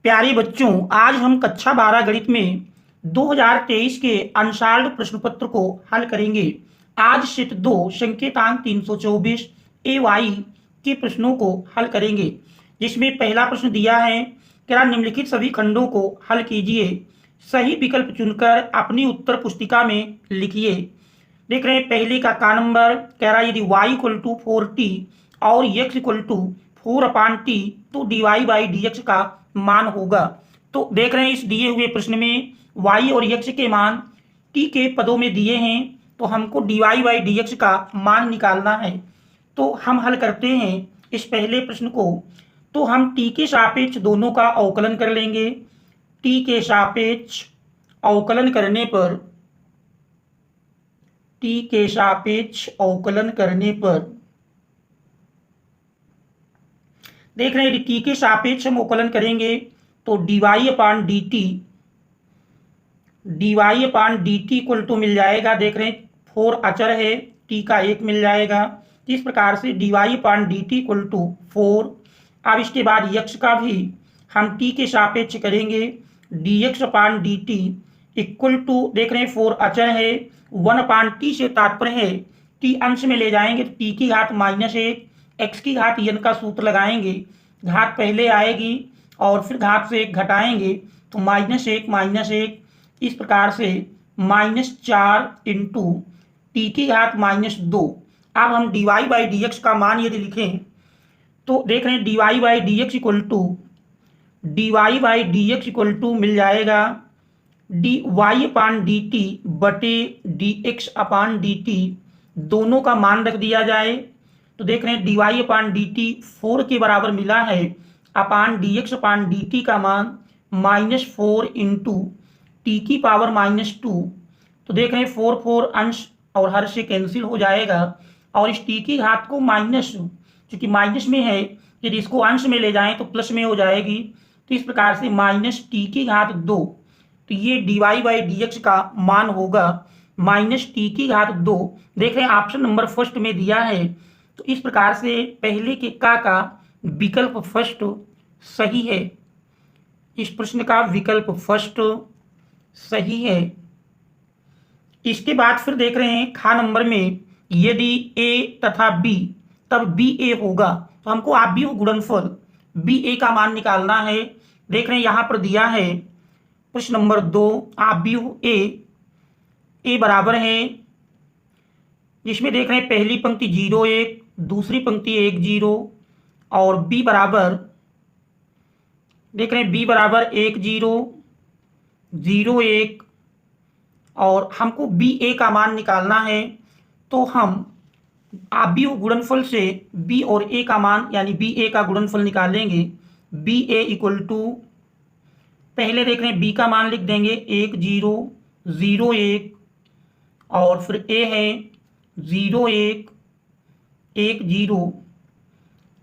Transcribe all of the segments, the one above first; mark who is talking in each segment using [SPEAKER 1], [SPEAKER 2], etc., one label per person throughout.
[SPEAKER 1] प्यारे बच्चों, आज हम कक्षा 12 गणित में 2023 के अनसॉल्व्ड प्रश्न पत्र को हल करेंगे। आज सेट 2 संकेतांक 324 ए वाई के प्रश्नों को हल करेंगे, जिसमें पहला प्रश्न दिया है कि निम्नलिखित सभी खंडों को हल कीजिए, सही विकल्प चुनकर अपनी उत्तर पुस्तिका में लिखिए। देख रहे हैं पहले का नंबर कह रहा है यदि y इक्वल टू 4t और x इक्वल टू 4/t तो dy बाई dx का मान होगा। तो देख रहे हैं इस दिए हुए प्रश्न में y और x के मान t के पदों में दिए हैं, तो हमको dy बाई dx का मान निकालना है। तो हम हल करते हैं इस पहले प्रश्न को। तो हम t के सापेक्ष दोनों का अवकलन कर लेंगे। t के सापेक्ष अवकलन करने पर t के सापेक्ष अवकलन करने पर देख रहे हैं यदि t के सापेक्ष हम अवकलन करेंगे तो dy/dt इक्वल टू मिल जाएगा। देख रहे हैं 4 अचर है, t का 1 मिल जाएगा। इस प्रकार से dy/dt इक्वल टू 4। अब इसके बाद x का भी हम t के सापेक्ष करेंगे। dx/dt इक्वल टू देख रहे हैं 4 अचर है, 1/t से तात्पर्य है t अंश में ले जाएंगे तो t की घात -1, x की घात n का सूत्र लगाएंगे, घात पहले आएगी और फिर घात से 1 घटाएंगे तो -1 इस प्रकार से -4 इंटू टी की घात -2। अब हम dy बाई dx का मान यदि लिखें तो देख रहे हैं dy by dx equal to मिल जाएगा dy/dt बटे dx/dt, दोनों का मान रख दिया जाए तो देख रहे हैं dy/dt 4 के बराबर मिला है, अपान dx/dt का मान -4 इंटू टी की पावर -2। तो देख रहे हैं 4 अंश और हर से कैंसिल हो जाएगा और इस टी की घात को चूंकि माइनस में है, यदि इसको अंश में ले जाएं तो प्लस में हो जाएगी। तो इस प्रकार से -t की घात 2, तो ये dy बाई dx का मान होगा -t की घात 2। देख रहे हैं ऑप्शन नंबर फर्स्ट में दिया है। तो इस प्रकार से पहले के का विकल्प फर्स्ट सही है। इस प्रश्न का विकल्प फर्स्ट सही है। इसके बाद फिर देख रहे हैं नंबर में यदि a तथा b तब b a होगा, तो हमको आप भी गुणनफल b a का मान निकालना है। देख रहे हैं यहाँ पर दिया है प्रश्न नंबर 2 आप भी a बराबर है, जिसमें देख रहे हैं पहली पंक्ति 0 1, दूसरी पंक्ति 1 0 और b बराबर देख रहे हैं b बराबर 1 0 0 1 और हमको बी ए का मान निकालना है। तो हम आप भी गुणनफल से b और a का मान यानी बी ए का गुणनफल निकालेंगे। बी ए इक्वल टू पहले देख रहे हैं b का मान लिख देंगे 1 0 0 1 और फिर a है 0 1 1 0।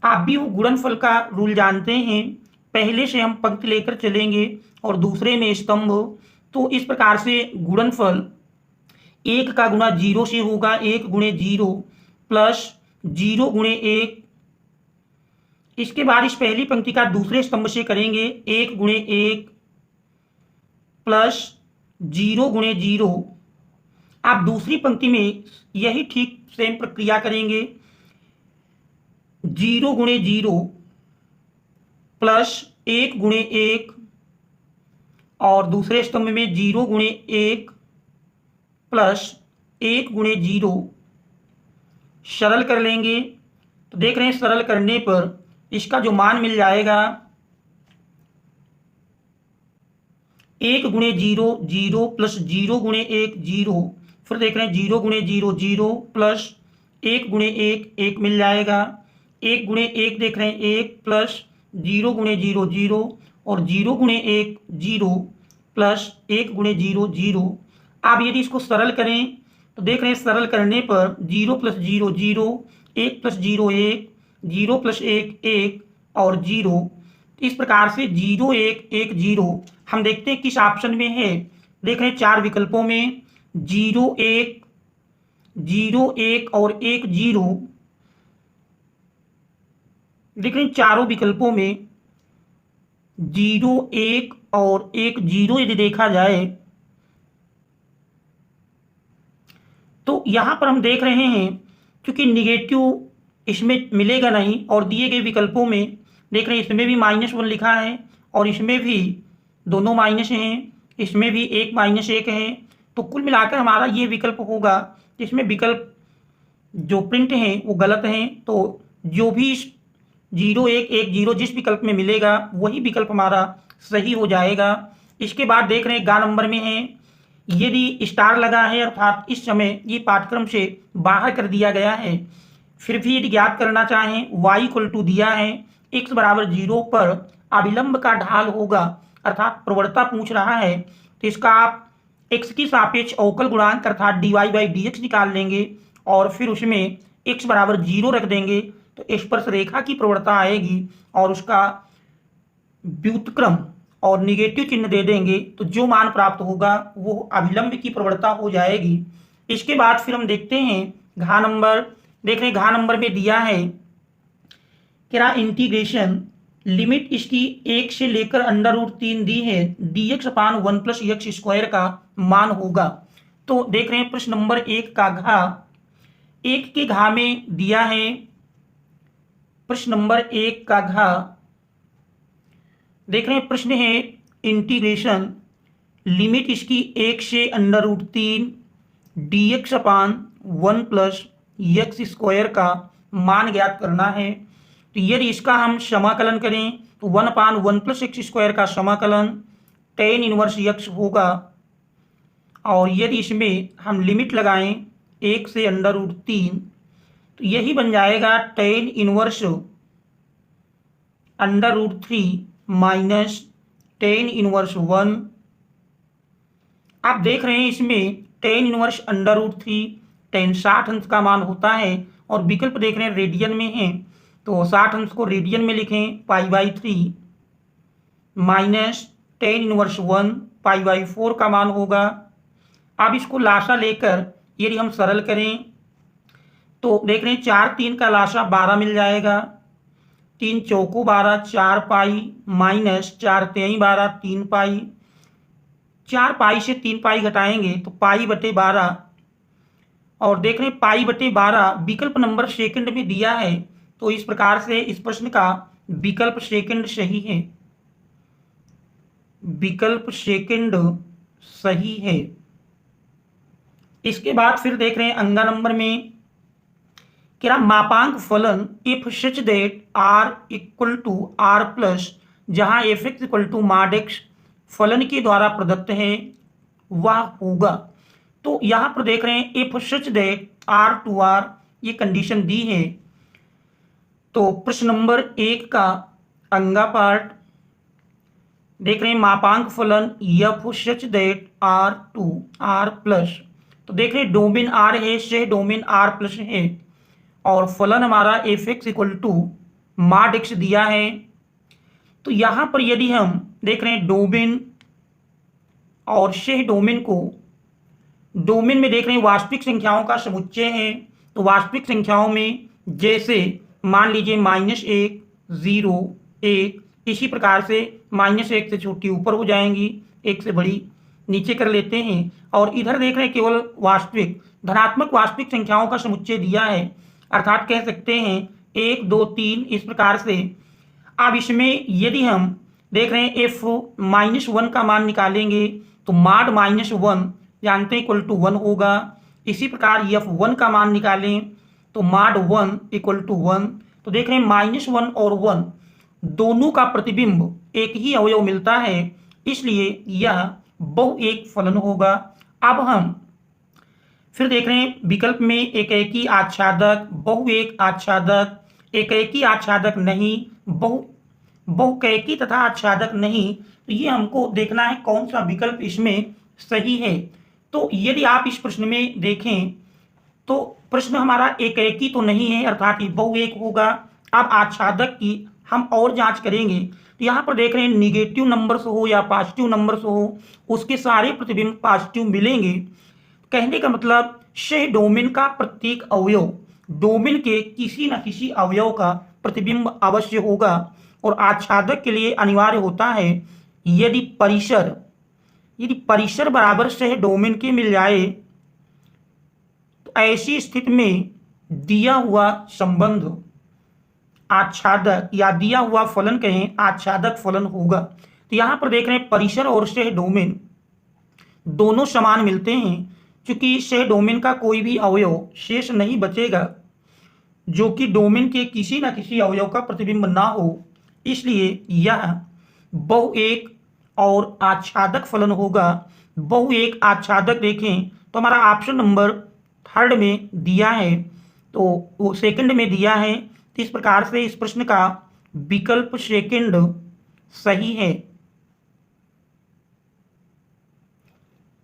[SPEAKER 1] आप भी गुणनफल का रूल जानते हैं, पहले से हम पंक्ति लेकर चलेंगे और दूसरे में स्तंभ। तो इस प्रकार से गुणनफल 1 का गुणा 0 से होगा, 1 गुणे 0 प्लस 0 गुणे 1। इसके बाद इस पहली पंक्ति का दूसरे स्तंभ से करेंगे 1 गुणे 1 प्लस 0 गुणे 0। आप दूसरी पंक्ति में यही ठीक सेम प्रक्रिया करेंगे, 0 गुणे 0 प्लस 1 गुणे 1 और दूसरे स्तंभ में 0 गुणे 1 प्लस 1 गुणे 0 सरल कर लेंगे। तो देख रहे हैं सरल करने पर इसका जो मान मिल जाएगा 1 गुणे 0 0 प्लस 0 गुणे 1 0, फिर देख रहे हैं 0 गुणे 0 0 प्लस 1 गुणे 1 1 मिल जाएगा। 1 गुणे 1 देख रहे हैं 1 प्लस 0 गुणे 0 0 और 0 गुणे 1 0 प्लस 1 गुणे 0 0। आप यदि इसको सरल करें तो देख रहे हैं सरल करने पर 0 प्लस 0 0, 1 प्लस 0 1, 0 प्लस 1 1 और 0। इस प्रकार से 0 1 1 0 हम देखते हैं किस ऑप्शन में है। देख रहे हैं 4 विकल्पों में 0 1 0 1 और 1 0। देख रहे हैं चारों विकल्पों में 0 1 और 1 0 यदि देखा जाए तो यहाँ पर हम देख रहे हैं क्योंकि निगेटिव इसमें मिलेगा नहीं और दिए गए विकल्पों में देख रहे हैं इसमें भी -1 लिखा है और इसमें भी दोनों माइनस हैं, इसमें भी एक -1 है। तो कुल मिलाकर हमारा ये विकल्प होगा जिसमें विकल्प जो प्रिंट हैं वो गलत हैं। तो जो भी 0 1 1 0 जिस विकल्प में मिलेगा वही विकल्प हमारा सही हो जाएगा। इसके बाद देख रहे हैं गा नंबर में है, यदि स्टार लगा है अर्थात इस समय ये पाठ्यक्रम से बाहर कर दिया गया है, फिर भी यदि ज्ञात करना चाहें y = दिया है x = 0 पर अभिलंब का ढाल होगा अर्थात प्रवणता पूछ रहा है, तो इसका आप x की सापेक्ष अवकल गुणांक अर्थात dy/dx निकाल लेंगे और फिर उसमें x = 0 रख देंगे तो स्पर्श रेखा की प्रवणता आएगी और उसका व्युत्क्रम और निगेटिव चिन्ह दे देंगे तो जो मान प्राप्त होगा वो अभिलंब की प्रवणता हो जाएगी। इसके बाद फिर हम देखते हैं घ नंबर, देख रहे हैं घ नंबर में दिया है क्या इंटीग्रेशन लिमिट इसकी 1 से लेकर √3 दी है dx/1 + x² का मान होगा। तो देख रहे हैं प्रश्न नंबर 1 का घ, 1 के घ में दिया है प्रश्न नंबर 1 का घ, देख रहे हैं प्रश्न है इंटीग्रेशन लिमिट इसकी 1 से √3 dx/1 + x² का मान ज्ञात करना है। तो यदि इसका हम समाकलन करें तो 1/1 + x² का समाकलन tan 1x होगा और यदि इसमें हम लिमिट लगाएं 1 से √3 तो यही बन जाएगा tan 1 √3 माइनस tan 1 आप देख रहे हैं इसमें tan 1 √3 tan 60 अंश का मान होता है और विकल्प देख रहे हैं रेडियन में है तो 60 अंश को रेडियन में लिखें π/3 माइनस tan 1 π/4 का मान होगा। अब इसको लासा लेकर यदि हम सरल करें तो देख रहे हैं 4 3 का लासा 12 मिल जाएगा, 3 चौको 12 4 पाई माइनस 4 तेई 12 3 पाई, 4 पाई से 3 पाई घटाएंगे तो π/12 और देख रहे हैं π/12 विकल्प नंबर सेकंड में दिया है तो इस प्रकार से इस प्रश्न का विकल्प सेकंड सही है, विकल्प सेकंड सही है। इसके बाद फिर देख रहे हैं अंगा नंबर में क्या मापांक फलन if such that r = r+ जहां f(x) = mod x फलन के द्वारा प्रदत्त है वह होगा। तो यहां पर देख रहे हैं if such that r to r ये कंडीशन दी है। तो प्रश्न नंबर 1 का अंगा पार्ट देख रहे हैं मापांक फलन f such that r to r+, तो देख रहे हैं डोमेन r है से डोमेन r+ है और फलन हमारा f(x) = mod x दिया है। तो यहाँ पर यदि हम देख रहे हैं डोमेन और शेह डोमेन को, डोमेन में देख रहे हैं वास्तविक संख्याओं का समुच्चय है तो वास्तविक संख्याओं में जैसे मान लीजिए -1 0 1 इसी प्रकार से -1 से छोटी ऊपर हो जाएंगी, 1 से बड़ी नीचे कर लेते हैं और इधर देख रहे हैं केवल वास्तविक धनात्मक वास्तविक संख्याओं का समुच्चय दिया है अर्थात कह सकते हैं 1 2 3 इस प्रकार से। अब इसमें यदि हम देख रहे हैं f-1 का मान निकालेंगे तो mod -1 जानते हैं =1 होगा। इसी प्रकार f1 का मान निकालें तो mod 1 = 1। तो देख रहे हैं -1 और 1 दोनों का प्रतिबिंब एक ही अवयव मिलता है इसलिए यह बहुएक फलन होगा। अब हम फिर देख रहे हैं विकल्प में एकेकी आच्छादक, बहुएक आच्छादक, एकेकी आच्छादक नहीं, बहुकैकी तथा आच्छादक नहीं, तो ये हमको देखना है कौन सा विकल्प इसमें सही है। तो यदि आप इस प्रश्न में देखें तो प्रश्न हमारा एकेकी तो नहीं है अर्थात ये बहुएक होगा। अब आच्छादक की हम और जांच करेंगे तो यहाँ पर देख रहे हैं निगेटिव नंबर्स हो या पॉजिटिव नंबर्स हो उसके सारे प्रतिबिंब पॉजिटिव मिलेंगे। कहने का मतलब शेह डोमेन का प्रत्येक अवयव डोमेन के किसी न किसी अवयव का प्रतिबिंब अवश्य होगा। और आच्छादक के लिए अनिवार्य होता है यदि परिसर बराबर सह डोमेन के मिल जाए, तो ऐसी स्थिति में दिया हुआ संबंध आच्छादक या दिया हुआ फलन कहें आच्छादक फलन होगा। तो यहां पर देख रहे हैं परिसर और सह डोमेन दोनों समान मिलते हैं, क्योंकि सह डोमेन का कोई भी अवयव शेष नहीं बचेगा जो कि डोमेन के किसी न किसी अवयव का प्रतिबिंब ना हो, इसलिए यह बहुएक और आच्छादक फलन होगा। बहुएक आच्छादक देखें तो हमारा ऑप्शन नंबर 3 में दिया है, तो वो सेकंड में दिया है, तो इस प्रकार से इस प्रश्न का विकल्प सेकंड सही है।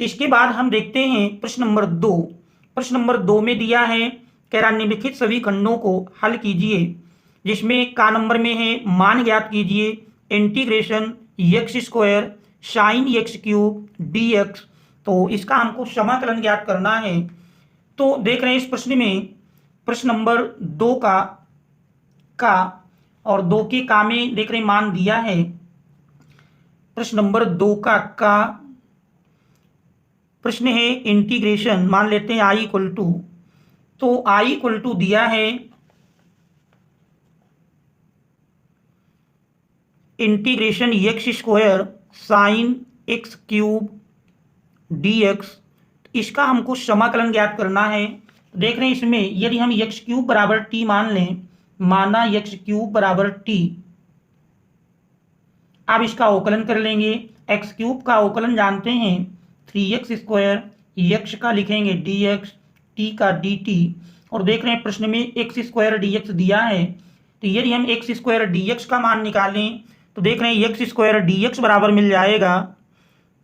[SPEAKER 1] इसके बाद हम देखते हैं प्रश्न नंबर 2। प्रश्न नंबर 2 में दिया है, कह रहा निम्नलिखित सभी खंडों को हल कीजिए, जिसमें का नंबर में है मान ज्ञात कीजिए integration x square sine x cube dx। तो इसका हमको समाकलन ज्ञात करना है। तो देख रहे हैं इस प्रश्न में प्रश्न नंबर 2 का और 2 के का में देख रहे हैं मान दिया है। प्रश्न नंबर 2 का प्रश्न है इंटीग्रेशन, मान लेते हैं i इक्वल टू, तो i इक्वल टू दिया है integration x square sine x cube dx। इसका हमको समाकलन ज्ञात करना है। देख रहे हैं इसमें यदि हम x क्यूब बराबर t मान लें, माना x क्यूब बराबर t, अब इसका अवकलन कर लेंगे। x क्यूब का अवकलन जानते हैं 3x स्क्वायर, x का लिखेंगे dx, t का dt, और देख रहे हैं प्रश्न में x स्क्वायर dx दिया है। तो यदि हम x स्क्वायर dx का मान निकालें तो देख रहे हैं x स्क्वायर dx बराबर मिल जाएगा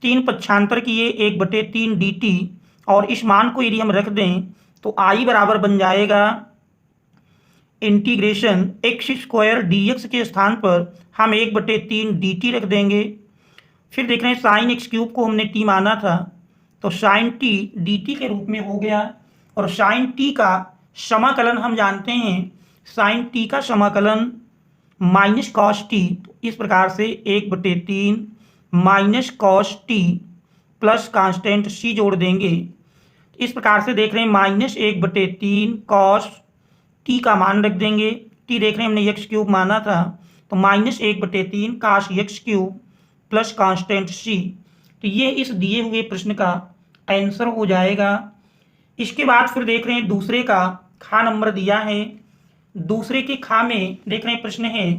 [SPEAKER 1] 3 पक्षांतर किए 1/3 dt, और इस मान को यदि हम रख दें तो i बराबर बन जाएगा इंटीग्रेशन x स्क्वायर dx के स्थान पर हम 1/3 dt रख देंगे। फिर देख रहे हैं साइन x क्यूब को हमने t माना था, तो साइन t dt के रूप में हो गया, और साइन t का समाकलन हम जानते हैं, साइन t का समाकलन माइनस कॉस टी, इस प्रकार से 1/3 minus cos T plus constant c जोड़ देंगे। इस प्रकार से देख रहे हैं -1/3 कॉस टी का मान रख देंगे। t देख रहे हैं हमने x क्यूब माना था, तो -1/3 काश x cube plus constant c। तो ये इस दिए हुए प्रश्न का आंसर हो जाएगा। इसके बाद फिर देख रहे हैं दूसरे का खा नंबर दिया है। दूसरे के खा में देख रहे हैं प्रश्न है,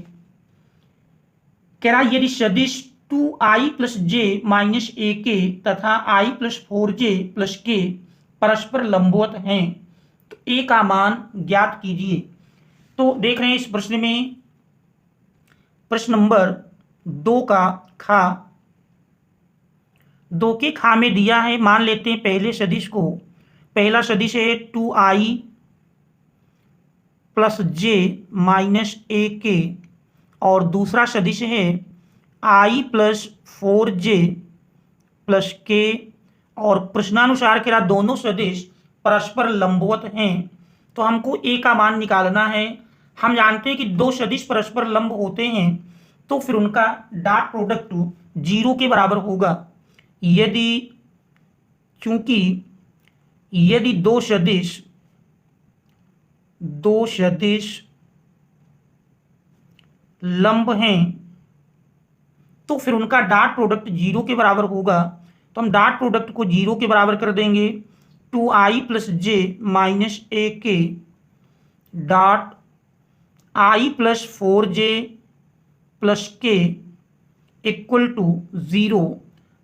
[SPEAKER 1] कह रहा यदि सदिश 2i + j - ak तथा i + 4j + k परस्पर लंबवत हैं तो a का मान ज्ञात कीजिए। तो देख रहे हैं इस प्रश्न में प्रश्न नंबर 2 का खा, 2 के खा में दिया है, मान लेते हैं पहले सदिश को। पहला सदिश है 2i + j - ak, और दूसरा सदिश है i + 4j + k, और प्रश्नानुसार कह रहा दोनों सदिश परस्पर लंबवत हैं, तो हमको a का मान निकालना है। हम जानते हैं कि 2 सदिश परस्पर लंब होते हैं तो फिर उनका डॉट प्रोडक्ट 0 के बराबर होगा। चूंकि यदि दो सदिश लंब हैं तो फिर उनका डॉट प्रोडक्ट 0 के बराबर होगा। तो हम डॉट प्रोडक्ट को 0 के बराबर कर देंगे। 2i + j - ak dot i + 4j + k equal to 0।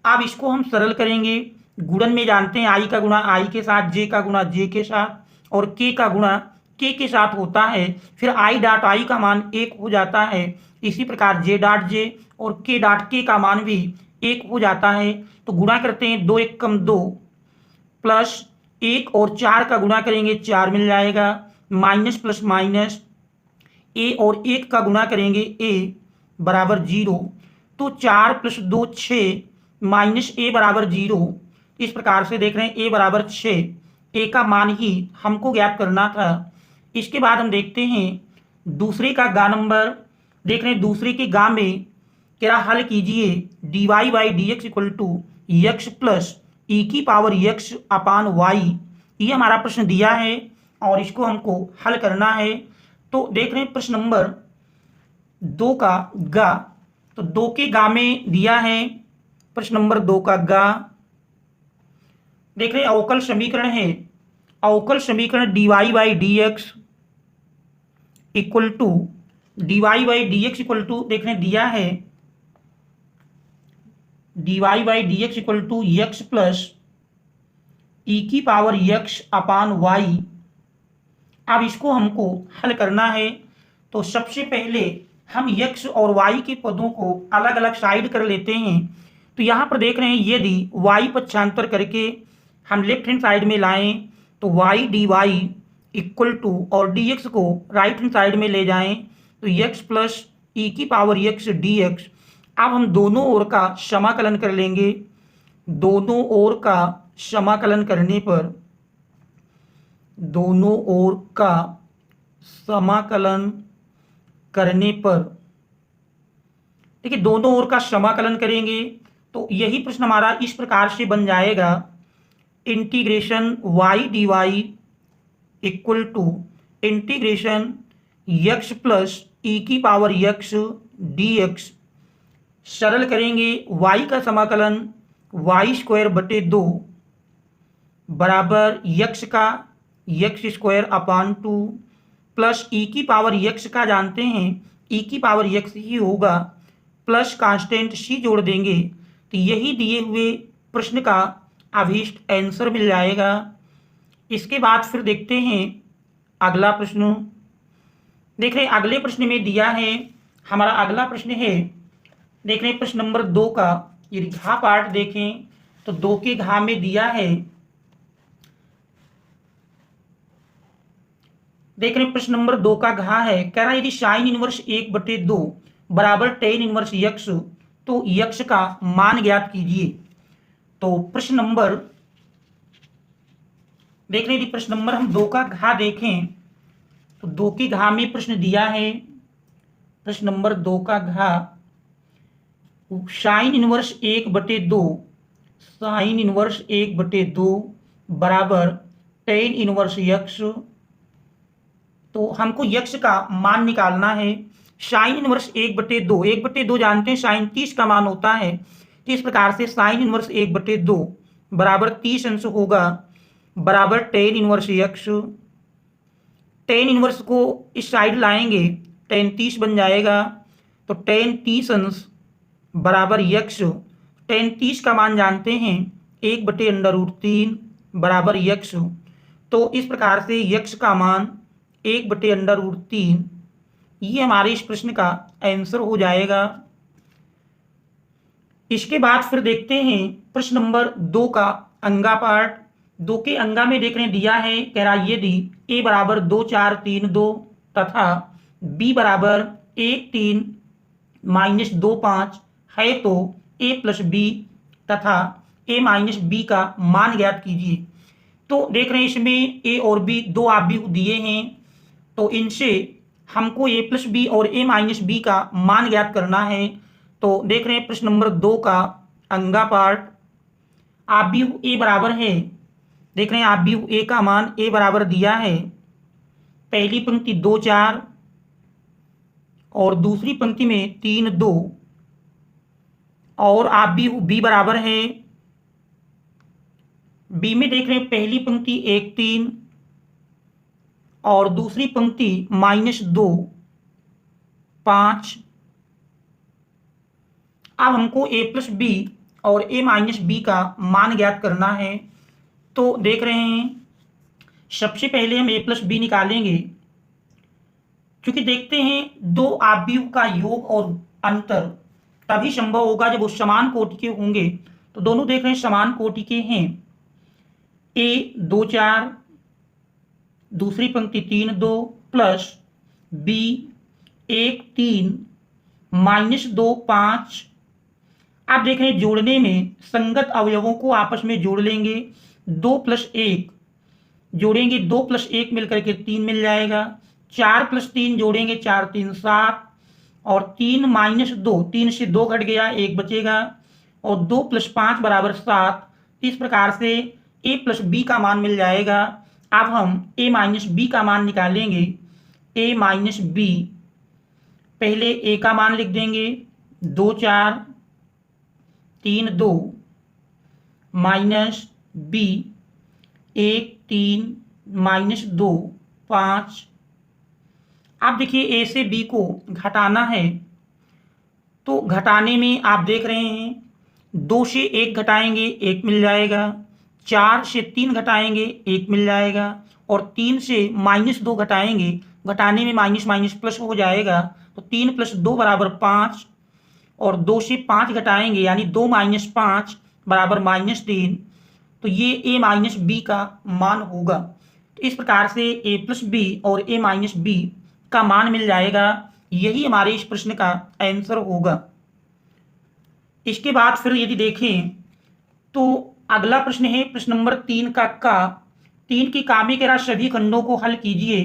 [SPEAKER 1] अब इसको हम सरल करेंगे। गुणन में जानते हैं i का गुणा i के साथ, j का गुणा j के साथ, और k का गुणा k के साथ होता है। फिर i डॉट i का मान 1 हो जाता है। इसी प्रकार j डॉट j और k डॉट k का मान भी 1 हो जाता है। तो गुणा करते हैं 2 × 1 = 2 प्लस 1 और 4 का गुणा करेंगे 4 मिल जाएगा, माइनस प्लस माइनस a और 1 का गुणा करेंगे a बराबर 0। तो 4 + 2 6 माइनस a बराबर 0। इस प्रकार से देख रहे हैं a बराबर 6, a का मान ही हमको ज्ञात करना था। इसके बाद हम देखते हैं दूसरे का गा नंबर। देख रहे हैं दूसरे के गा में क्या हल कीजिए dy by D X equal to x plus e की पावर यक्स अपान वाई, ये हमारा प्रश्न दिया है और इसको हमको हल करना है। तो देख रहे हैं प्रश्न नंबर 2 का गा, तो 2 के गा में दिया है प्रश्न नंबर 2 का गा। देख रहे हैं अवकल समीकरण है, अवकल समीकरण dy by D X equal to dy by D X equal to देख रहे हैं दिया है dy by D X equal to x plus e की पावर यक्स अपान वाई। अब इसको हमको हल करना है। तो सबसे पहले हम यक्स और वाई के पदों को अलग अलग साइड कर लेते हैं। तो यहाँ पर देख रहे हैं यदि वाई पक्षांतर करके हम लेफ्ट हैंड साइड में लाएं तो y D Y equal to और डी एक्स को राइट हैंड साइड में ले जाएं तो यक्स प्लस ई की पावर यक्स डी एक्स। अब हम दोनों ओर का समाकलन कर लेंगे। दोनों ओर का समाकलन करने पर दोनों ओर का समाकलन करने पर देखिए दोनों ओर का समाकलन करेंगे तो यही प्रश्न हमारा इस प्रकार से बन जाएगा integration Y D Y equal to integration x plus e की पावर यक्स डी एक्स। सरल करेंगे y का समाकलन वाई स्क्वायर बटे 2 बराबर यक्स का x square upon 2 plus e की पावर यक्स का जानते हैं ई की पावर यक्स ही होगा प्लस कांस्टेंट सी जोड़ देंगे तो यही दिए हुए प्रश्न का अभीष्ट आंसर मिल जाएगा। इसके बाद फिर देखते हैं अगला प्रश्न। देख रहे हैं अगले प्रश्न में दिया है हमारा अगला प्रश्न है, देख रहे हैं प्रश्न नंबर 2 का यदि घा पार्ट देखें तो 2 के घा में दिया है, देख रहे हैं प्रश्न नंबर 2 का घा है, कह रहा है यदि साइन इनवर्स 1/2 बराबर टेन इनवर्स यक्स तो यक्स का मान ज्ञात कीजिए। तो प्रश्न नंबर देख रहे हैं यदि प्रश्न नंबर हम 2 का घा देखें तो 2 के घा में प्रश्न दिया है, प्रश्न नंबर 2 का घा साइन इनवर्स 1/2 साइन इनवर्स 1/2 बराबर टेन इनवर्स यक्स। तो हमको यक्स का मान निकालना है। साइन इनवर्स 1/2 जानते हैं साइन 30 का मान होता है, तो इस प्रकार से साइन इनवर्स 1/2 बराबर 30 अंश होगा बराबर tan inverse x. Tan inverse को इस साइड लाएंगे टेन 30 बन जाएगा तो टेन 30 अंश बराबर यक्स। टेन 30 का मान जानते हैं 1/√3 बराबर यक्स। तो इस प्रकार से यक्स का मान 1/√3 ये हमारे इस प्रश्न का आंसर हो जाएगा। इसके बाद फिर देखते हैं प्रश्न नंबर 2 का अंगा पार्ट। 2 के अंगा में देख रहे हैं दिया है, कह रहा यदि a बराबर 2 4 3 2 तथा b बराबर 1 3 माइनस 2 5 है तो a प्लस बी तथा a माइनस बी का मान ज्ञात कीजिए। तो देख रहे हैं इसमें a और b दो आव्यूह दिए हैं, तो इनसे हमको a प्लस बी और a माइनस बी का मान ज्ञात करना है। तो देख रहे हैं प्रश्न नंबर 2 का अंगा पार्ट। आव्यूह a बराबर है, देख रहे हैं आव्यूह a का मान a बराबर दिया है, पहली पंक्ति 2 4 और दूसरी पंक्ति में 3 2 और आव्यूह b बराबर है, b में देख रहे हैं पहली पंक्ति 1 3 और दूसरी पंक्ति -2 5। अब हमको a प्लस बी और a माइनस बी का मान ज्ञात करना है। तो देख रहे हैं सबसे पहले हम a प्लस बी निकालेंगे, क्योंकि देखते हैं दो आव्यूह का योग और अंतर तभी संभव होगा जब वो समान कोटि के होंगे। तो दोनों देख रहे हैं समान कोटि के हैं। a 2 4 दूसरी पंक्ति 3 2 प्लस b 1 3 -2 5। आप देख रहे हैं जोड़ने में संगत अवयवों को आपस में जोड़ लेंगे, 2 + 1 जोड़ेंगे 2 + 1 मिलकर के 3 मिल जाएगा, 4 + 3 जोड़ेंगे 4 3 7 और 3 माइनस 2, 3 से 2 घट गया, 1 बचेगा, और 2 + 5 बराबर 7। इस प्रकार से a + b का मान मिल जाएगा। अब हम a - b का मान निकालेंगे। a - b, पहले a का मान लिख देंगे 2 4 3 2 माइनस b 1 3 माइनस 2 5। अब देखिए a से b को घटाना है, तो घटाने में आप देख रहे हैं 2 से 1 घटाएंगे 1 मिल जाएगा, 4 से 3 घटाएंगे 1 मिल जाएगा, और 3 से -2 घटाएंगे, घटाने में माइनस माइनस प्लस हो जाएगा, तो 3 + 2 बराबर 5, और 2 से 5 घटाएंगे यानी 2 - 5 बराबर -3। तो ये a - b का मान होगा। तो इस प्रकार से a + b और a - b का मान मिल जाएगा। यही हमारे इस प्रश्न का आंसर होगा। इसके बाद फिर यदि देखें तो अगला प्रश्न है प्रश्न नंबर 3 का 3 की कामी के राशि सभी खंडों को हल कीजिए,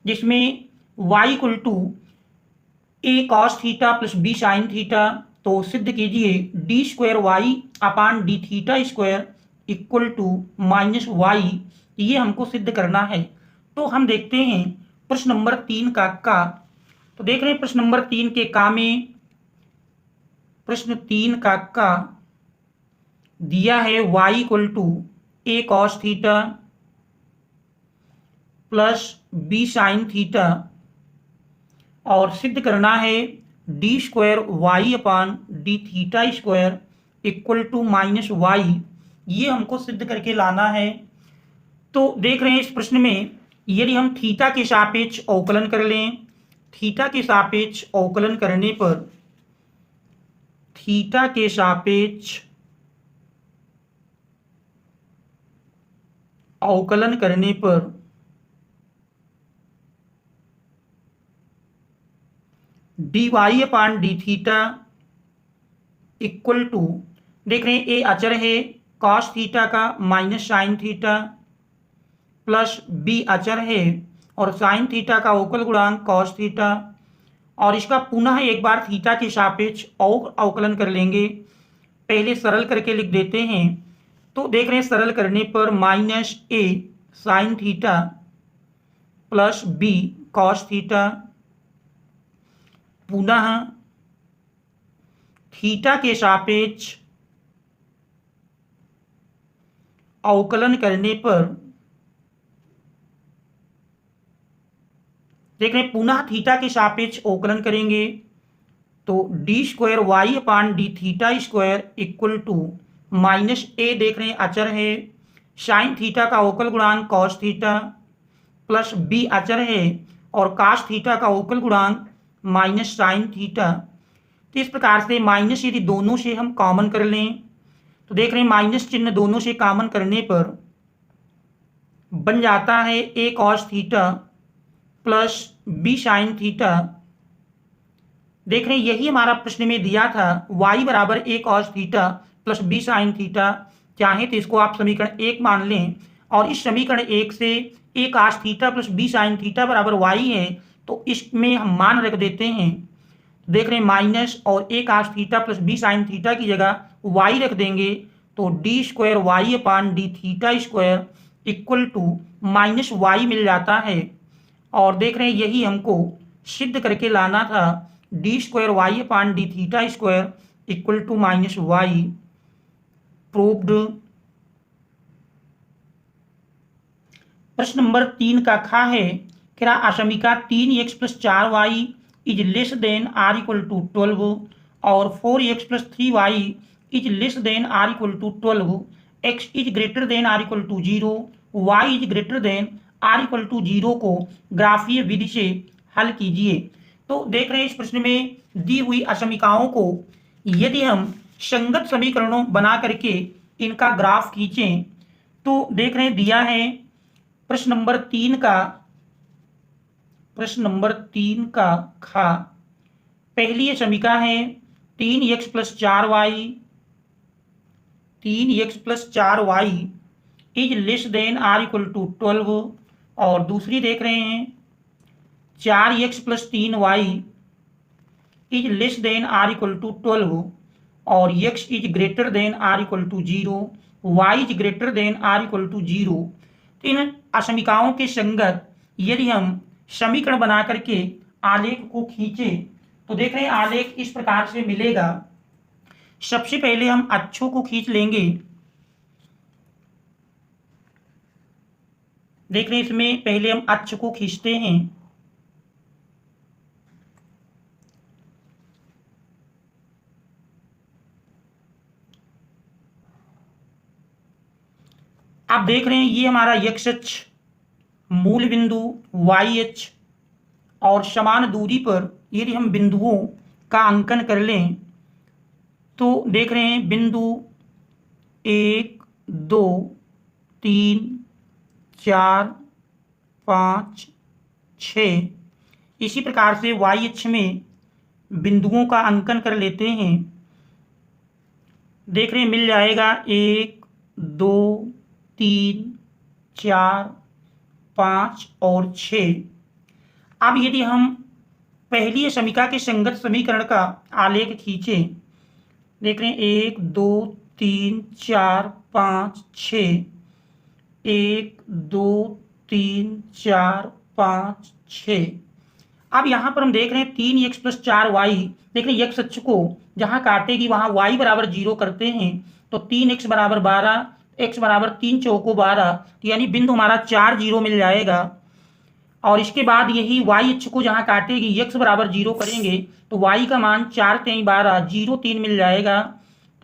[SPEAKER 1] जिसमें y = a cos theta + b sin theta. तो सिद्ध कीजिए d² y/d θ² = -y। ये हमको सिद्ध करना है। तो हम देखते हैं प्रश्न नंबर 3 का तो देख रहे हैं प्रश्न नंबर 3 के में प्रश्न 3 का दिया है y = a cos theta + b sin theta, और सिद्ध करना है d² y/d θ² = -y। ये हमको सिद्ध करके लाना है। तो देख रहे हैं इस प्रश्न में यदि हम थीटा के सापेक्ष अवकलन कर लें, थीटा के सापेक्ष अवकलन करने पर थीटा के सापेक्ष अवकलन करने पर dy/d थीटा इक्वल टू, देख रहे हैं a अचर है cos थीटा का minus sin theta plus b अचर है और sin थीटा का अवकल गुणांक cos थीटा, और इसका पुनः एक बार थीटा के सापेक्ष और अवकलन कर लेंगे। पहले सरल करके लिख देते हैं। तो देख रहे हैं सरल करने पर -a sin theta plus b cos theta, पुनः थीटा के सापेक्ष अवकलन करने पर देख रहे हैं पुनः थीटा के सापेक्ष अवकलन करेंगे तो d² y/d θ² = -a, देख रहे हैं अचर है, sin थीटा का अवकल गुणांक cos थीटा प्लस b अचर है और cos थीटा का अवकल गुणांक -sin थीटा। तो इस प्रकार से माइनस यदि दोनों से हम कॉमन कर लें तो देख रहे हैं माइनस चिन्ह दोनों से कॉमन करने पर बन जाता है a cos theta plus b sin theta. देख रहे हैं यही हमारा प्रश्न में दिया था y = a cos theta plus b sin theta. चाहे तो इसको आप समीकरण 1 मान लें और इस समीकरण 1 से a cos theta plus b sin theta बराबर y है, तो इसमें हम मान रख देते हैं। देख रहे हैं माइनस और a cos theta plus b sin theta की जगह y रख देंगे तो d² y/d θ² = -y मिल जाता है। और देख रहे हैं यही हमको सिद्ध करके लाना था, d² y/d θ² = -y। प्रूव्ड। प्रश्न नंबर 3 का है क्या असमीका 3x + 4y is less then r = 12 और 4x + 3y is less then r = 12, x is greater then r = 0, y is greater then r = 0 को ग्राफीय विधि से हल कीजिए। तो देख रहे हैं इस प्रश्न में दी हुई असमीकाओं को यदि हम संगत समीकरणों बना करके इनका ग्राफ खींचें तो देख रहे हैं दिया है प्रश्न नंबर 3 का पहली समीका है 3x + 4y is less then r = 12, और दूसरी देख रहे हैं 4x + 3y is less than or equal to 12 और x is greater than or equal to 0, y is greater than or equal to 0। तो इन असमीकाओं के संगत यदि हम समीकरण बना करके आलेख को खींचे तो देख रहे हैं आलेख इस प्रकार से मिलेगा। सबसे पहले हम अक्षों को खींच लेंगे। देख रहे हैं इसमें पहले हम अक्ष को खींचते हैं। आप देख रहे हैं ये हमारा x अक्ष, मूल बिंदु y अक्ष और समान दूरी पर यदि हम बिंदुओं का अंकन कर लें तो देख रहे हैं बिंदु 1 2 3 4 5 6। इसी प्रकार से y अक्ष में बिंदुओं का अंकन कर लेते हैं। देख रहे हैं मिल जाएगा 1 2 3 4 5 और 6। अब यदि हम पहली समीका के संगत समीकरण का आलेख खींचे, देख रहे हैं 1 2 3 4 5 6, 1 2 3 4 5 6। अब यहाँ पर हम देख रहे हैं 3x प्लस 4y, देख रहे हैं x अक्ष को जहाँ काटेगी वहाँ y बराबर 0 करते हैं तो 3x बराबर 12, x बराबर 3 चौको 12, तो यानी बिंदु हमारा 4 0 मिल जाएगा। और इसके बाद यही y अक्ष को जहाँ काटेगी x बराबर 0 करेंगे तो y का मान 4 3 12 0 3 मिल जाएगा।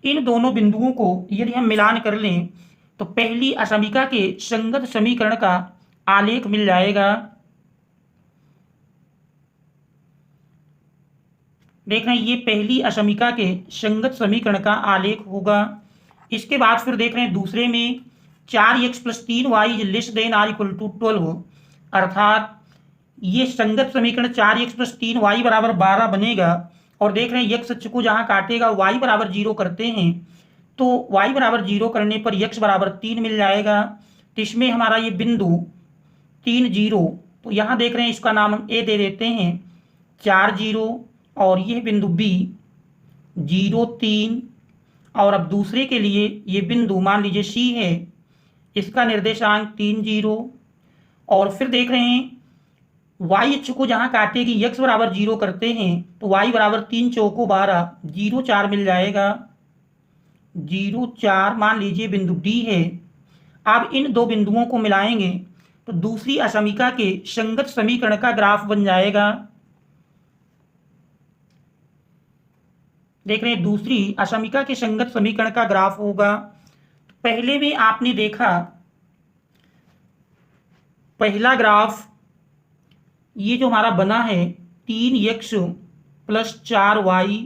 [SPEAKER 1] इन दोनों बिंदुओं को यदि हम मिलान कर लें तो पहली असमीका के संगत समीकरण का आलेख मिल जाएगा। देख रहे हैं ये पहली असमीका के संगत समीकरण का आलेख होगा। इसके बाद फिर देख रहे हैं दूसरे में 4x plus 3y is less than or equal to 12, अर्थात ये संगत समीकरण 4x प्लस 3y बराबर 12 बनेगा। और देख रहे हैं x अक्ष को जहाँ काटेगा y बराबर 0 करते हैं तो y बराबर 0 करने पर x बराबर 3 मिल जाएगा। तो इसमें हमारा ये बिंदु 3 0, तो यहाँ देख रहे हैं इसका नाम हम a दे देते हैं 4 0 और यह बिंदु b 0 3। और अब दूसरे के लिए ये बिंदु मान लीजिए c है, इसका निर्देशांक 3 0। और फिर देख रहे हैं y अक्ष को जहाँ काटेगी x बराबर 0 करते हैं तो y बराबर 3 चौको 12 0 4 मिल जाएगा। 0 4 मान लीजिए बिंदु D है। अब इन दो बिंदुओं को मिलाएंगे तो दूसरी असमीका के संगत समीकरण का ग्राफ बन जाएगा। देख रहे हैं दूसरी असमीका के संगत समीकरण का ग्राफ होगा। पहले में आपने देखा पहला ग्राफ ये जो हमारा बना है 3x प्लस 4y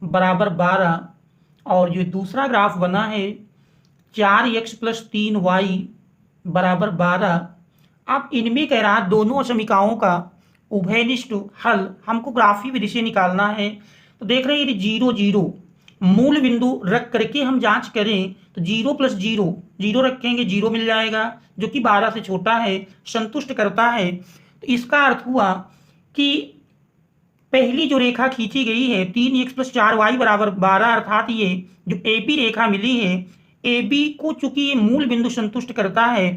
[SPEAKER 1] बराबर 12 और जो दूसरा ग्राफ बना है 4x प्लस 3y बराबर 12। अब इनमें कह रहा दोनों समीकरणों का उभयनिष्ठ हल हमको ग्राफी विधि से निकालना है। तो देख रहे हैं यदि 0 0 मूल बिंदु रख करके हम जांच करें तो 0 प्लस 0 0 रखेंगे 0 मिल जाएगा जो कि 12 से छोटा है, संतुष्ट करता है। तो इसका अर्थ हुआ कि पहली जो रेखा खींची गई है 3x प्लस 4y बराबर 12, अर्थात ये जो AB रेखा मिली है AB को चूंकि ये मूल बिंदु संतुष्ट करता है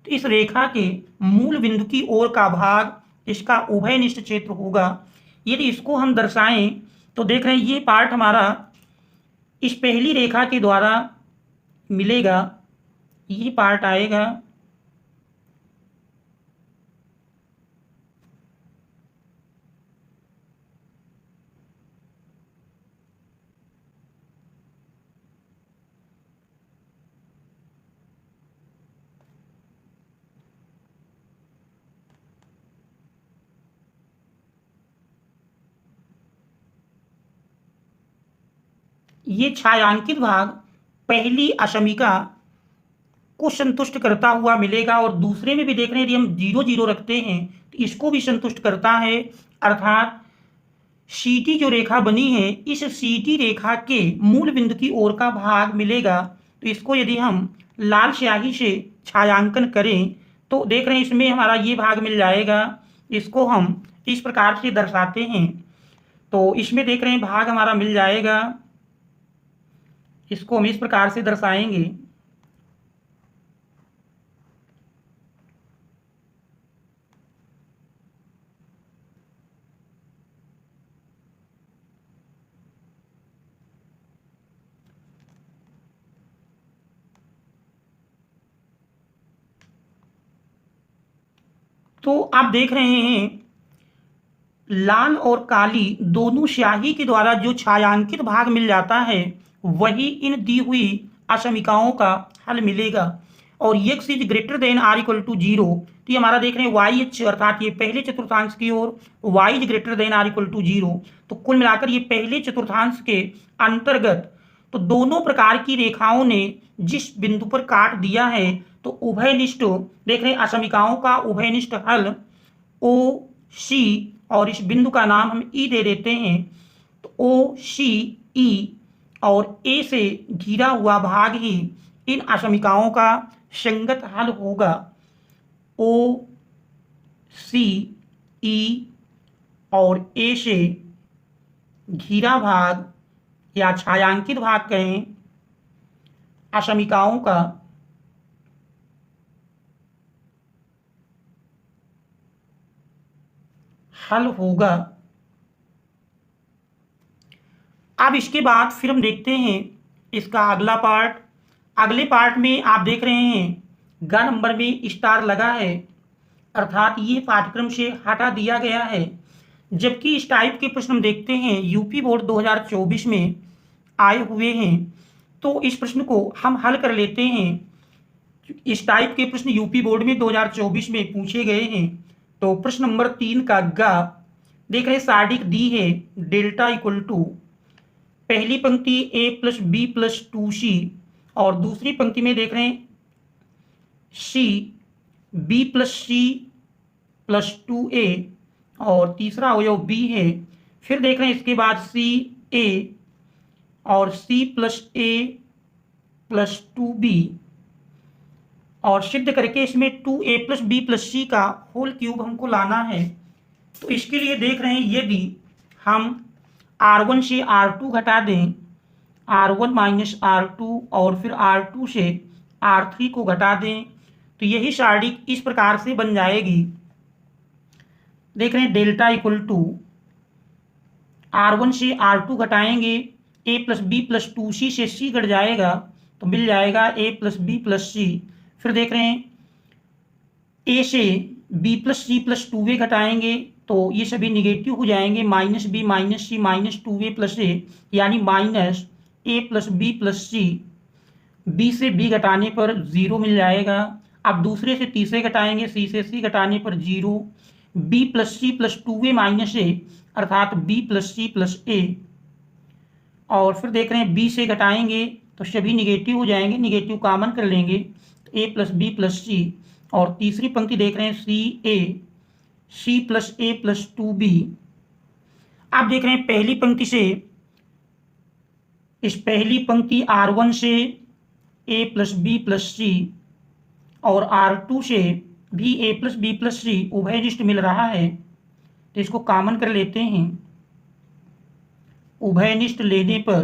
[SPEAKER 1] तो इस रेखा के मूल बिंदु की ओर का भाग इसका उभयनिष्ठ क्षेत्र होगा। यदि इसको हम दर्शाएं तो देख रहे हैं ये पार्ट हमारा इस पहली रेखा के द्वारा मिलेगा, ये पार्ट आएगा। ये छायांकित भाग पहली असमीका को संतुष्ट करता हुआ मिलेगा और दूसरे में भी देख रहे हैं यदि हम 0 0 रखते हैं तो इसको भी संतुष्ट करता है, अर्थात सीटी जो रेखा बनी है इस सीटी रेखा के मूल बिंदु की ओर का भाग मिलेगा। तो इसको यदि हम लाल स्याही से छायांकन करें तो देख रहे हैं इसमें हमारा ये भाग मिल जाएगा। इसको हम इस प्रकार से दर्शाते हैं तो इसमें देख रहे हैं भाग हमारा मिल जाएगा, इसको हम इस प्रकार से दर्शाएंगे। तो आप देख रहे हैं लाल और काली दोनों स्याही के द्वारा जो छायांकित भाग मिल जाता है वही इन दी हुई असमीकाओं का हल मिलेगा। और x is greater than or equal to 0, तो ये हमारा देख रहे हैं वाई एच, अर्थात ये पहले चतुर्थांश की ओर y is greater than or equal to 0। तो कुल मिलाकर ये पहले चतुर्थांश के अंतर्गत तो दोनों प्रकार की रेखाओं ने जिस बिंदु पर काट दिया है तो उभयनिष्ठ देख रहे हैं असमीकाओं का उभयनिष्ठ हल ओ सी, और इस बिंदु का नाम हम ई दे देते हैं। तो ओ सी ई और ए से घिरा हुआ भाग ही इन असमीकाओं का संगत हल होगा। ओ सी ई और ए से घिरा भाग या छायांकित भाग कहें असमीकाओं का हल होगा। अब इसके बाद फिर हम देखते हैं इसका अगला पार्ट। अगले पार्ट में आप देख रहे हैं ग नंबर में स्टार लगा है, अर्थात ये पाठ्यक्रम से हटा दिया गया है। जबकि इस टाइप के प्रश्न हम देखते हैं यूपी बोर्ड 2024 में आए हुए हैं, तो इस प्रश्न को हम हल कर लेते हैं। इस टाइप के प्रश्न यूपी बोर्ड में 2024 में पूछे गए हैं। तो प्रश्न नंबर 3 का ग देख रहे हैं सारणी दी है डेल्टा इक्वल टू पहली पंक्ति a plus b plus 2c और दूसरी पंक्ति में देख रहे हैं c b plus c plus 2a और तीसरा अवयव b है। फिर देख रहे हैं इसके बाद c a और c plus a plus 2b और सिद्ध करके इसमें 2a प्लस बी प्लस सी का होल क्यूब हमको लाना है। तो इसके लिए देख रहे हैं यदि हम R1 से R2 घटा दें, R1 माइनस R2 और फिर R2 से R3 को घटा दें तो यही सारणी इस प्रकार से बन जाएगी। देख रहे हैं डेल्टा इक्वल टू R1 से R2 घटाएंगे, a plus b plus 2c से c घट जाएगा तो मिल जाएगा a plus b plus C. फिर देख रहे हैं a से b plus c plus 2a घटाएंगे तो ये सभी निगेटिव हो जाएंगे, minus b minus c minus 2a plus a यानी minus a plus b plus c. b से b घटाने पर 0 मिल जाएगा। अब दूसरे से तीसरे घटाएंगे, c से c घटाने पर 0, b plus c plus 2a minus a अर्थात b plus c plus a। और फिर देख रहे हैं b से घटाएंगे तो सभी निगेटिव हो जाएंगे, निगेटिव कॉमन कर लेंगे a plus b plus c. और तीसरी पंक्ति देख रहे हैं सी प्लस ए प्लस 2b। आप देख रहे हैं पहली पंक्ति से इस पहली पंक्ति R1 से a plus b plus c और R2 से भी a प्लस बी प्लस सी उभयनिष्ठ मिल रहा है, तो इसको कॉमन कर लेते हैं। उभयनिष्ठ लेने पर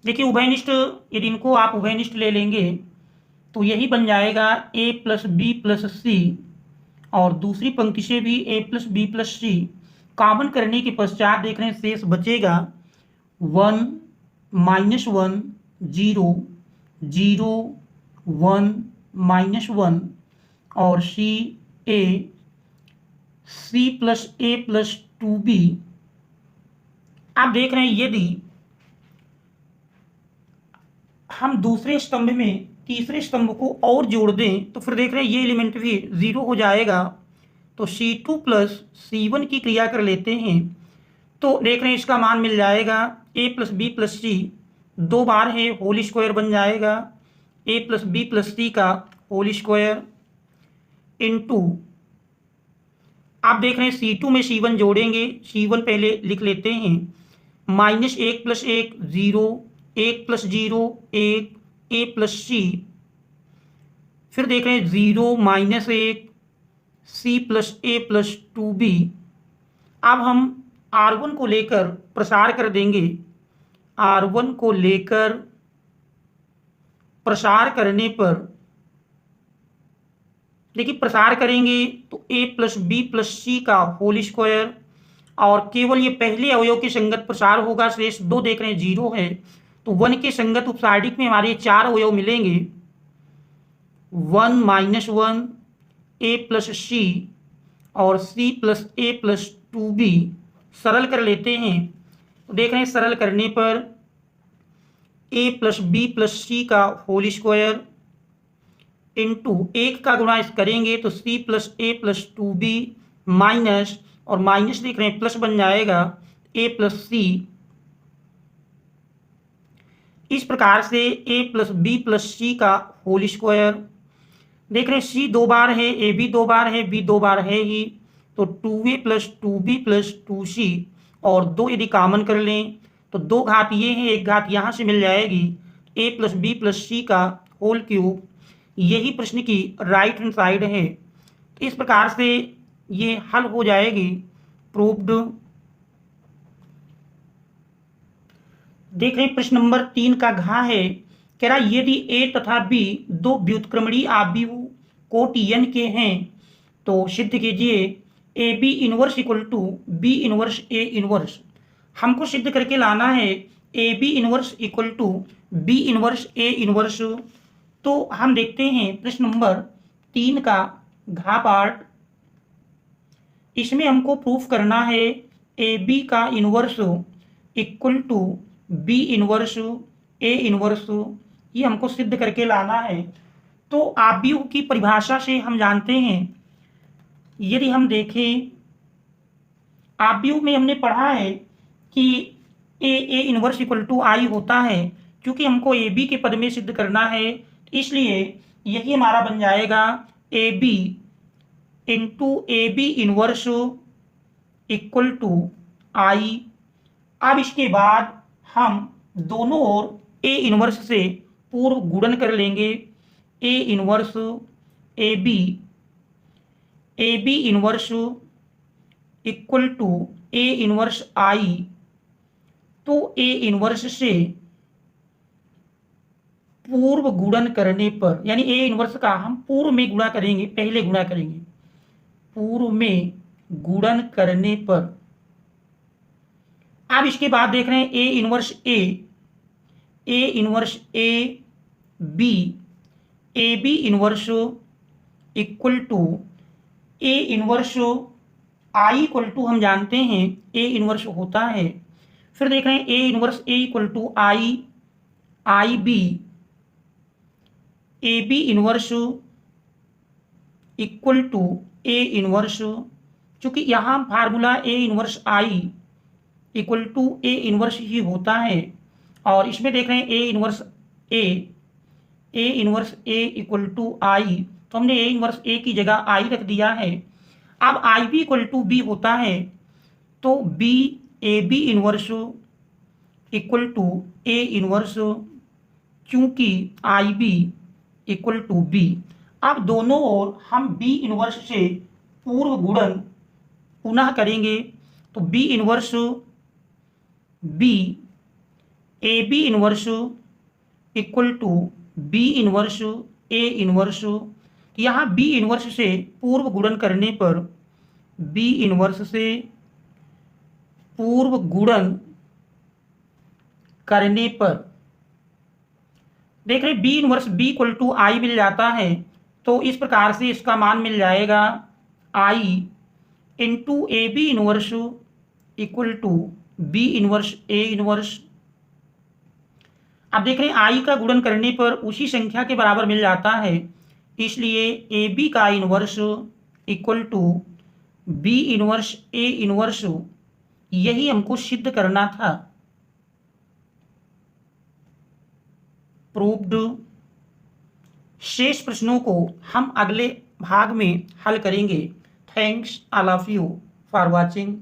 [SPEAKER 1] देखिए उभयनिष्ठ यदि इनको आप उभयनिष्ठ ले लेंगे तो यही बन जाएगा a plus b plus c और दूसरी पंक्ति से भी a plus b plus c. Common करने के पश्चात देख रहे हैं शेष बचेगा 1 माइनस 1 0 0 1 माइनस 1 और सी प्लस ए प्लस 2b। आप देख रहे हैं यदि हम दूसरे स्तंभ में तीसरे स्तंभ को और जोड़ दें तो फिर देख रहे हैं ये एलिमेंट भी 0 हो जाएगा। तो C2 प्लस C1 की क्रिया कर लेते हैं तो देख रहे हैं इसका मान मिल जाएगा a प्लस बी प्लस सी, 2 बार है होल स्क्वायर बन जाएगा a प्लस बी प्लस सी का होल स्क्वायर इंटू आप देख रहे हैं C2 में C1 जोड़ेंगे, C1 पहले लिख लेते हैं, minus 1 plus 1 0 1 plus 0 1 a plus C. फिर देख रहे हैं 0 minus 1 C plus A plus 2b। अब हम R1 को लेकर प्रसार कर देंगे। R1 को लेकर प्रसार करने पर देखिए, प्रसार करेंगे तो a प्लस बी प्लस सी का होल स्क्वायर, और केवल ये पहले अवयव के संगत प्रसार होगा। शेष दो देख रहे हैं 0 है, तो 1 के संगत उपसारणिक में हमारे 4 अवयव मिलेंगे। 1 माइनस 1 a प्लस सी और c plus a plus 2b। सरल कर लेते हैं तो देख रहे हैं सरल करने पर a प्लस बी प्लस सी का होल स्क्वायर इंटू 1 का गुणा करेंगे तो c plus a plus 2b minus, और माइनस देख रहे हैं प्लस बन जाएगा a प्लस सी। इस प्रकार से a प्लस बी प्लस सी का होल स्क्वायर। देख रहे हैं c 2 बार है, a भी 2 बार है, b 2 बार है ही, तो 2a plus 2b plus 2c, और 2 यदि कॉमन कर लें तो 2 घात ये है, 1 घात यहाँ से मिल जाएगी, a प्लस बी प्लस सी का होल क्यूब। यही प्रश्न की राइट हैंड साइड है। इस प्रकार से ये हल हो जाएगी, प्रूव्ड। देख रहे हैं प्रश्न नंबर 3 का घ है, कह रहा यदि a तथा b दो व्युत्क्रमणीय आव्यूह कोटि n के हैं तो सिद्ध कीजिए a B inverse equal to B inverse A inverse. हमको सिद्ध करके लाना है a B inverse equal to B inverse A inverse. तो हम देखते हैं प्रश्न नंबर 3 का घ पार्ट। इसमें हमको प्रूफ करना है ए बी का inverse equal to B inverse A inverse. ये हमको सिद्ध करके लाना है। तो आव्यूह की परिभाषा से हम जानते हैं, यदि हम देखें आव्यूह में हमने पढ़ा है कि ए इनवर्स इक्वल टू आई होता है। क्योंकि हमको ए बी के पद में सिद्ध करना है, इसलिए यही हमारा बन जाएगा A B into A B inverse equal to I. अब इसके बाद हम दोनों ओर ए इनवर्स से पूर्व गुणन कर लेंगे। A inverse a B inverse equal to A inverse I. तो ए इनवर्स से पूर्व गुणन करने पर, यानी ए इनवर्स का हम पूर्व में गुणा करेंगे, पहले गुणा करेंगे, पूर्व में गुणन करने पर। अब इसके बाद देख रहे हैं ए inverse a B inverse equal to A inverse I equal to हम जानते हैं ए इनवर्स होता है। फिर देख रहे हैं ए inverse A equal to I B, A B inverse equal to A inverse. चूंकि यहाँ formula A inverse I equal to A inverse ही होता है, और इसमें देख रहे हैं ए inverse A equal to I, तो हमने ए इनवर्स ए की जगह आई रख दिया है। अब I b equal to b होता है, तो b A B inverse equal to A inverse, चूंकि I b equal to b. अब दोनों ओर हम बी इनवर्स से पूर्व गुणन पुनः करेंगे, तो b inverse b A B inverse equal to B inverse A inverse. यहाँ बी इनवर्स से पूर्व गुणन करने पर, बी इनवर्स से पूर्व गुणन करने पर देख रहे B inverse B equal to I मिल जाता है। तो इस प्रकार से इसका मान मिल जाएगा I into A B inverse equal to B inverse A inverse. अब देख रहे हैं आई का गुणन करने पर उसी संख्या के बराबर मिल जाता है, इसलिए ए बी का inverse equal to B inverse A inverse. यही हमको सिद्ध करना था, प्रूव्ड। शेष प्रश्नों को हम अगले भाग में हल करेंगे। Thanks all of you for watching.